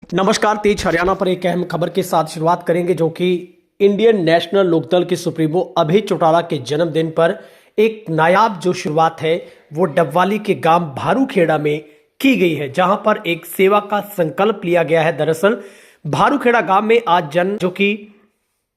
नमस्कार। तेज हरियाणा पर एक अहम खबर के साथ शुरुआत करेंगे, जो कि इंडियन नेशनल लोकदल के सुप्रीमो अभय चौटाला के जन्मदिन पर एक नायाब जो शुरुआत है वो डबवाली के गांव भारूखेड़ा में की गई है, जहां पर एक सेवा का संकल्प लिया गया है। दरअसल भारूखेड़ा गांव में आज जो कि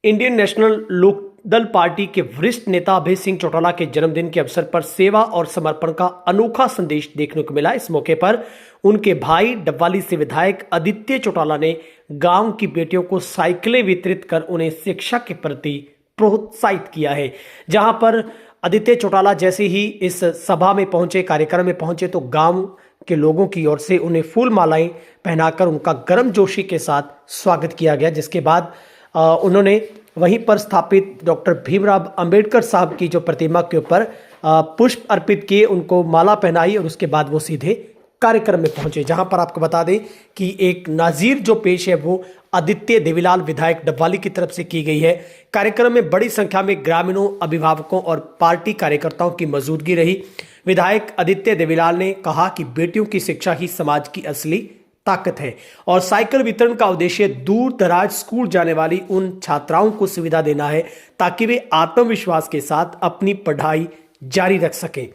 इंडियन नेशनल लोकदल पार्टी के वरिष्ठ नेता अभय सिंह चौटाला के जन्मदिन के अवसर पर सेवा और समर्पण का अनोखा संदेश देखने को मिला। इस मौके पर उनके भाई डबवाली से विधायक आदित्य चौटाला ने गांव की बेटियों को साइकिलें वितरित कर उन्हें शिक्षा के प्रति प्रोत्साहित किया है। जहां पर आदित्य चौटाला जैसे ही इस सभा में पहुंचे, कार्यक्रम में पहुंचे, तो गांव के लोगों की ओर से उन्हें फूल मालाएं पहनाकर उनका गर्मजोशी के साथ स्वागत किया गया। जिसके बाद उन्होंने वहीं पर स्थापित डॉक्टर भीमराव अंबेडकर साहब की जो प्रतिमा के ऊपर पुष्प अर्पित किए, उनको माला पहनाई और उसके बाद वो सीधे कार्यक्रम में पहुंचे। जहां पर आपको बता दें कि एक नाजीर जो पेश है वो आदित्य देवीलाल विधायक डबवाली की तरफ से की गई है। कार्यक्रम में बड़ी संख्या में ग्रामीणों, अभिभावकों और पार्टी कार्यकर्ताओं की मौजूदगी रही। विधायक आदित्य देवीलाल ने कहा कि बेटियों की शिक्षा ही समाज की असली ताकत है और साइकिल वितरण का उद्देश्य दूर दराज स्कूल जाने वाली उन छात्राओं को सुविधा देना है ताकि वे आत्मविश्वास के साथ अपनी पढ़ाई जारी रख सकें।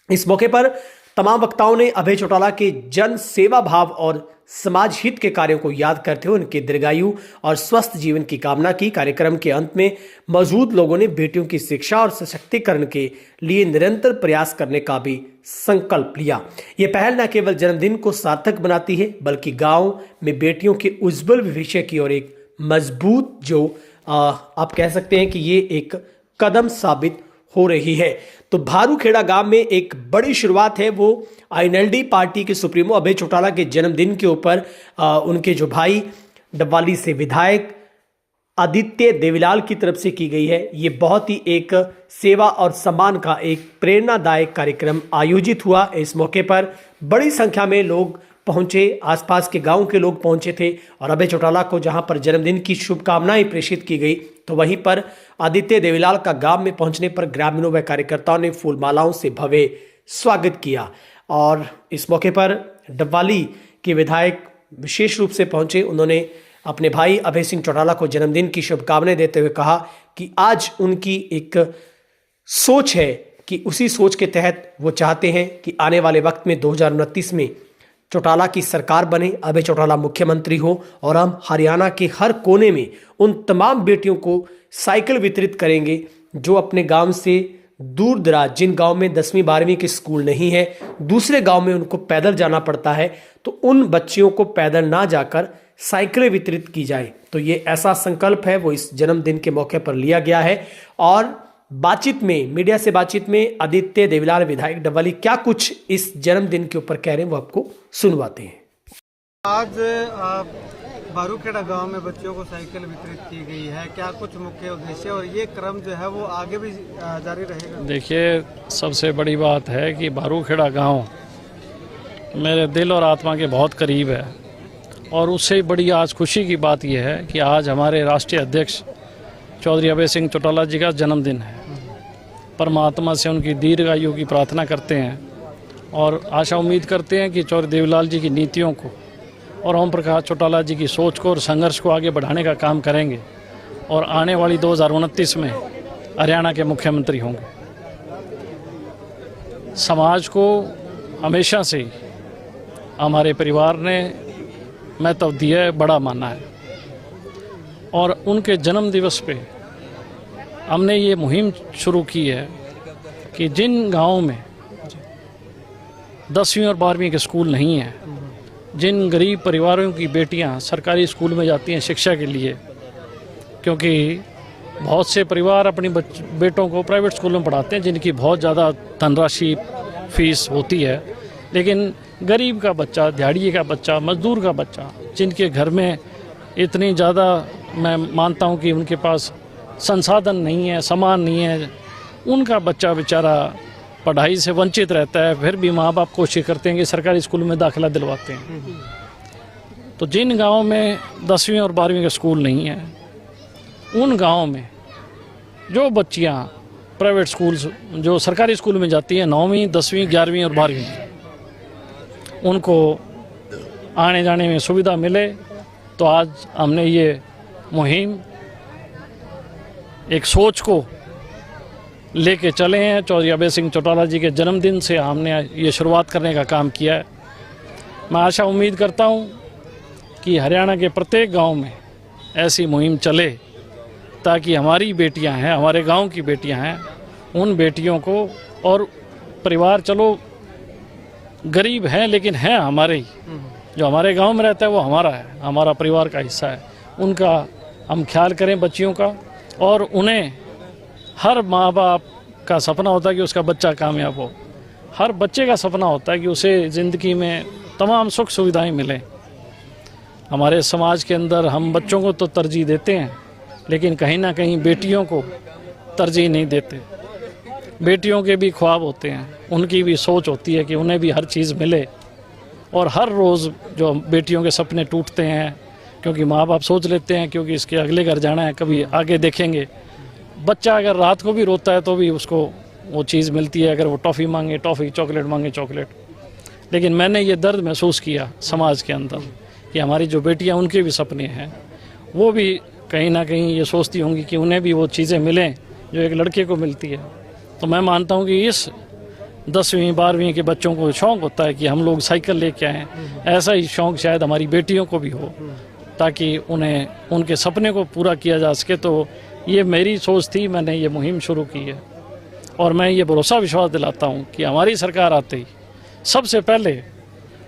इस मौके पर तमाम वक्ताओं ने अभय चौटाला के जन सेवा भाव और समाज हित के कार्यों को याद करते हुए उनके दीर्घायु और स्वस्थ जीवन की कामना की। कार्यक्रम के अंत में मौजूद लोगों ने बेटियों की शिक्षा और सशक्तिकरण के लिए निरंतर प्रयास करने का भी संकल्प लिया। ये पहल न केवल जन्मदिन को सार्थक बनाती है, बल्कि गांव में बेटियों के उज्जवल भविष्य की ओर एक मजबूत जो आप कह सकते हैं कि ये एक कदम साबित हो रही है। तो भारूखेड़ा गांव में एक बड़ी शुरुआत है वो आईएनएलडी पार्टी के सुप्रीमो अभय चौटाला के जन्मदिन के ऊपर उनके जो भाई डबवाली से विधायक आदित्य देवीलाल की तरफ से की गई है। ये बहुत ही एक सेवा और सम्मान का एक प्रेरणादायक कार्यक्रम आयोजित हुआ। इस मौके पर बड़ी संख्या में लोग पहुंचे, आसपास के गांव के लोग पहुंचे थे और अभय चौटाला को जहां पर जन्मदिन की शुभकामनाएं प्रेषित की गई, तो वहीं पर आदित्य देवीलाल का गांव में पहुंचने पर ग्रामीणों व कार्यकर्ताओं ने फूलमालाओं से भव्य स्वागत किया। और इस मौके पर डबवाली के विधायक विशेष रूप से पहुंचे। उन्होंने अपने भाई अभय सिंह चौटाला को जन्मदिन की शुभकामनाएं देते हुए कहा कि आज उनकी एक सोच है कि उसी सोच के तहत वो चाहते हैं कि आने वाले वक्त में 2029 में चौटाला की सरकार बने, अभय चौटाला मुख्यमंत्री हो और हम हरियाणा के हर कोने में उन तमाम बेटियों को साइकिल वितरित करेंगे जो अपने गांव से दूर दराज, जिन गांव में 10वीं 12वीं के स्कूल नहीं है, दूसरे गांव में उनको पैदल जाना पड़ता है, तो उन बच्चियों को पैदल ना जाकर साइकिलें वितरित की जाए। तो ये ऐसा संकल्प है वो इस जन्मदिन के मौके पर लिया गया है। और बातचीत में, मीडिया से बातचीत में आदित्य देवीलाल विधायक डबवाली क्या कुछ इस जन्मदिन के ऊपर कह रहे हैं वो आपको सुनवाते हैं। आज भारूखेड़ा गांव में बच्चों को साइकिल वितरित की गई है, क्या कुछ मुख्य उद्देश्य और ये क्रम जो है वो आगे भी जारी रहेगा? देखिए, सबसे बड़ी बात है कि भारूखेड़ा गांव मेरे दिल और आत्मा के बहुत करीब है और उससे बड़ी आज खुशी की बात यह है कि आज हमारे राष्ट्रीय अध्यक्ष चौधरी अभय सिंह चौटाला जी का जन्मदिन है। परमात्मा से उनकी दीर्घायु की प्रार्थना करते हैं और आशा उम्मीद करते हैं कि चौधरी देवीलाल जी की नीतियों को और ओम प्रकाश चौटाला जी की सोच को और संघर्ष को आगे बढ़ाने का काम करेंगे और आने वाली 2029 में हरियाणा के मुख्यमंत्री होंगे। समाज को हमेशा से ही हमारे परिवार ने महत्व दिया है, बड़ा माना है और उनके जन्म दिवस पे हमने ये मुहिम शुरू की है कि जिन गाँव में 10वीं और 12वीं के स्कूल नहीं हैं, जिन गरीब परिवारों की बेटियां सरकारी स्कूल में जाती हैं शिक्षा के लिए, क्योंकि बहुत से परिवार अपनी बेटों को प्राइवेट स्कूल में पढ़ाते हैं जिनकी बहुत ज़्यादा धनराशि फीस होती है, लेकिन गरीब का बच्चा, दिहाड़िए का बच्चा, मजदूर का बच्चा, जिनके घर में इतनी ज़्यादा मैं मानता हूं कि उनके पास संसाधन नहीं है, सामान नहीं है, उनका बच्चा बेचारा पढ़ाई से वंचित रहता है, फिर भी माँ बाप कोशिश करते हैं कि सरकारी स्कूल में दाखिला दिलवाते हैं। तो जिन गांवों में 10वीं और 12वीं के स्कूल नहीं है, उन गांवों में जो बच्चियां प्राइवेट स्कूल, जो सरकारी स्कूल में जाती हैं 9वीं, 10वीं, 11वीं और 12वीं, उनको आने जाने में सुविधा मिले, तो आज हमने ये मुहिम एक सोच को लेके चले हैं। चौधरी अभय सिंह चौटाला जी के जन्मदिन से हमने ये शुरुआत करने का काम किया है। मैं आशा उम्मीद करता हूँ कि हरियाणा के प्रत्येक गांव में ऐसी मुहिम चले, ताकि हमारी बेटियां हैं, हमारे गांव की बेटियां हैं, उन बेटियों को, और परिवार चलो गरीब हैं लेकिन हैं हमारे ही, जो हमारे गांव में रहता है वो हमारा है, हमारा परिवार का हिस्सा है, उनका हम ख्याल करें बच्चियों का। और उन्हें, हर माँ बाप का सपना होता है कि उसका बच्चा कामयाब हो, हर बच्चे का सपना होता है कि उसे ज़िंदगी में तमाम सुख सुविधाएं मिलें। हमारे समाज के अंदर हम बच्चों को तो तरजीह देते हैं, लेकिन कहीं ना कहीं बेटियों को तरजीह नहीं देते। बेटियों के भी ख्वाब होते हैं, उनकी भी सोच होती है कि उन्हें भी हर चीज़ मिले। और हर रोज़ जो बेटियों के सपने टूटते हैं, क्योंकि माँ बाप सोच लेते हैं क्योंकि इसके अगले घर जाना है, कभी आगे देखेंगे। बच्चा अगर रात को भी रोता है तो भी उसको वो चीज़ मिलती है, अगर वो टॉफ़ी मांगे टॉफ़ी, चॉकलेट मांगे चॉकलेट। लेकिन मैंने ये दर्द महसूस किया समाज के अंदर कि हमारी जो बेटियां, उनके भी सपने हैं, वो भी कहीं ना कहीं ये सोचती होंगी कि उन्हें भी वो चीज़ें मिलें जो एक लड़के को मिलती है। तो मैं मानता हूँ कि इस 10वीं 12वीं के बच्चों को शौक़ होता है कि हम लोग साइकिल लेके आएँ, ऐसा ही शौक़ शायद हमारी बेटियों को भी हो, ताकि उन्हें उनके सपने को पूरा किया जा सके। तो ये मेरी सोच थी, मैंने ये मुहिम शुरू की है। और मैं ये भरोसा विश्वास दिलाता हूँ कि हमारी सरकार आते ही सबसे पहले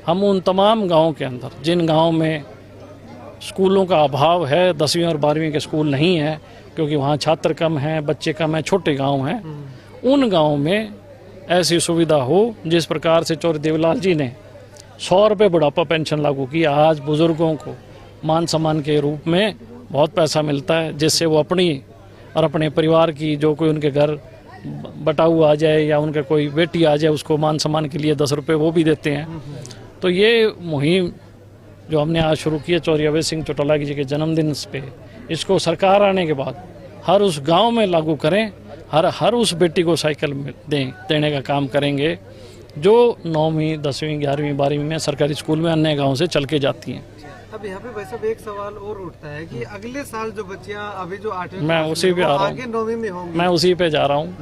हम उन तमाम गाँव के अंदर, जिन गाँव में स्कूलों का अभाव है, 10वीं और 12वीं के स्कूल नहीं है क्योंकि वहाँ छात्र कम हैं, बच्चे कम हैं, छोटे गांव हैं, उन गांव में ऐसी सुविधा हो। जिस प्रकार से चौधरी देवीलाल जी ने 100 रुपये बुढ़ापा पेंशन लागू की, आज बुज़ुर्गों को मान सम्मान के रूप में बहुत पैसा मिलता है, जिससे वो अपनी और अपने परिवार की, जो कोई उनके घर बटाऊ आ जाए या उनका कोई बेटी आ जाए, उसको मान सम्मान के लिए 10 रुपये वो भी देते हैं। तो ये मुहिम जो हमने आज शुरू की है चौधरी अभय सिंह चौटाला जी के जन्मदिन पे, इसको सरकार आने के बाद हर उस गांव में लागू करें, हर उस बेटी को साइकिल देने का काम करेंगे जो 9वीं 10वीं 11वीं 12वीं में सरकारी स्कूल में अन्य गाँव से चल के जाती हैं। अब यहाँ पे भाई साहब एक सवाल और उठता है कि अगले साल जो बच्चियाँ अभी जो 8वीं मैं उसी पे आ रहा आगे 9वीं में होंगी, मैं उसी पे जा रहा हूँ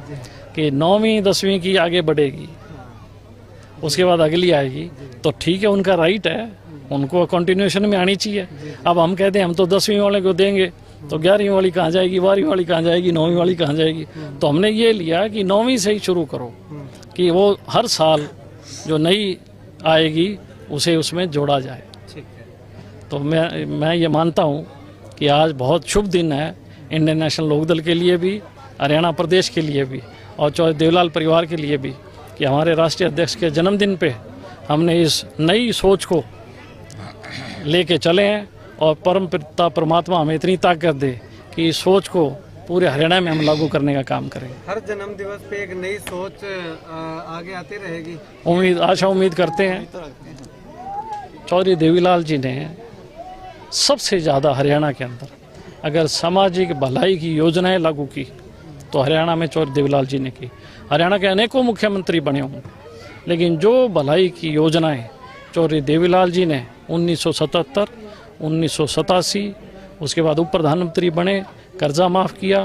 कि 9वीं 10वीं की आगे बढ़ेगी, उसके बाद अगली आएगी, तो ठीक है, उनका राइट है, उनको कंटिन्यूएशन में आनी चाहिए। अब हम कहते हैं हम तो 10वीं वाले को देंगे, तो 11वीं वाली कहाँ जाएगी, 12वीं वाली कहाँ जाएगी, 9वीं वाली कहाँ जाएगी। तो हमने ये लिया कि 9वीं से ही शुरू करो, कि वो हर साल जो नई आएगी उसे उसमें जोड़ा जाए। तो मैं ये मानता हूँ कि आज बहुत शुभ दिन है इंडियन नेशनल लोकदल के लिए भी, हरियाणा प्रदेश के लिए भी, और चौधरी देवीलाल परिवार के लिए भी, कि हमारे राष्ट्रीय अध्यक्ष के जन्मदिन पे हमने इस नई सोच को लेके चले हैं। और परम पिता परमात्मा हमें इतनी ताकत दे कि इस सोच को पूरे हरियाणा में हम लागू करने का काम करें। हर जन्म दिवस पे एक नई सोच आगे आती रहेगी, उम्मीद करते हैं। चौधरी देवीलाल जी ने सबसे ज़्यादा हरियाणा के अंदर अगर सामाजिक भलाई की योजनाएं लागू की तो हरियाणा में चौधरी देवीलाल जी ने की। हरियाणा के अनेकों मुख्यमंत्री बने होंगे, लेकिन जो भलाई की योजनाएं चौधरी देवीलाल जी ने 1977, 1987, उसके बाद उप प्रधानमंत्री बने, कर्जा माफ़ किया,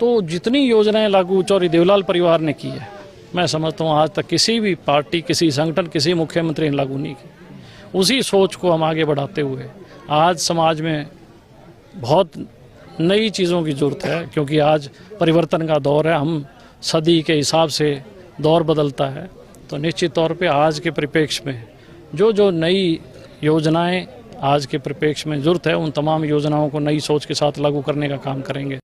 तो जितनी योजनाएं लागू चौधरी देवीलाल परिवार ने की है, मैं समझता हूँ आज तक किसी भी पार्टी, किसी संगठन, किसी मुख्यमंत्री ने लागू नहीं की। उसी सोच को हम आगे बढ़ाते हुए आज समाज में बहुत नई चीज़ों की ज़रूरत है, क्योंकि आज परिवर्तन का दौर है, हम सदी के हिसाब से दौर बदलता है। तो निश्चित तौर पे आज के परिप्रेक्ष्य में जो नई योजनाएं आज के परिप्रेक्ष्य में ज़रूरत है, उन तमाम योजनाओं को नई सोच के साथ लागू करने का काम करेंगे।